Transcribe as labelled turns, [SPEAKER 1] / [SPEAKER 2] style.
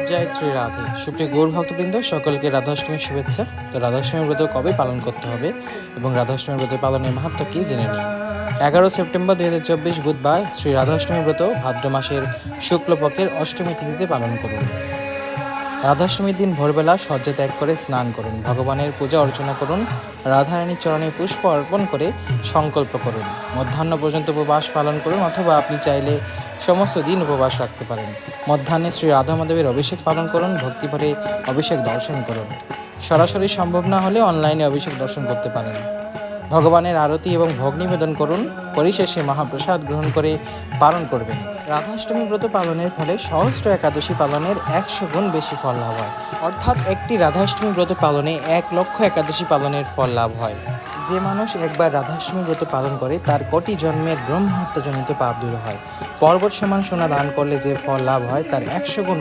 [SPEAKER 1] জয় শ্রী রাধে। সুপ্রিয় গৌর ভক্তবৃন্দ, সকলকে রাধাষ্টমীর শুভেচ্ছা। তো রাধাষ্টমীর ব্রত কবে পালন করতে হবে এবং রাধাষ্টমীর ব্রত পালনের মাহাত্ম্য কি জেনে নিই। 11 সেপ্টেম্বর 2024 বুধবার শ্রী রাধাষ্টমী ব্রত ভাদ্র মাসের শুক্লপক্ষের অষ্টমী তিথিতে পালন করুন। রাধাষ্টমীর দিন ভোরবেলা শয্যা ত্যাগ করে স্নান করুন, ভগবানের পূজা অর্চনা করুন, রাধারানীর চরণে পুষ্প অর্পণ করে সংকল্প করুন। মধ্যাহ্ন পর্যন্ত উপবাস পালন করুন, অথবা আপনি চাইলে সমস্ত দিন উপবাস রাখতে পারেন। মধ্যাহ্নে শ্রী রাধা মাধবের অভিষেক পালন করুন, ভক্তিভরে অভিষেক দর্শন করুন। সরাসরি সম্ভব না হলে অনলাইনে অভিষেক দর্শন করতে পারেন। ভগবানের আরতি এবং ভোগ নিবেদন করুন, পরিশেষে মহাপ্রসাদ গ্রহণ করে পালন করবেন। রাধাষ্টমী ব্রত পালনের ফলে সহস্র একাদশী পালনের 100 গুণ বেশি ফল লাভ হয়, অর্থাৎ একটি রাধাষ্টমী ব্রত পালনে 1,00,000 একাদশী পালনের ফল লাভ হয়। যে মানুষ একবার রাধাষ্টমী ব্রত পালন করে তার কোটি জন্মের ব্রহ্মহত্যাজনিত পাপ দূর হয়। পর্বত সমান সোনা দান করলে যে ফল লাভ হয় তার 100 গুণ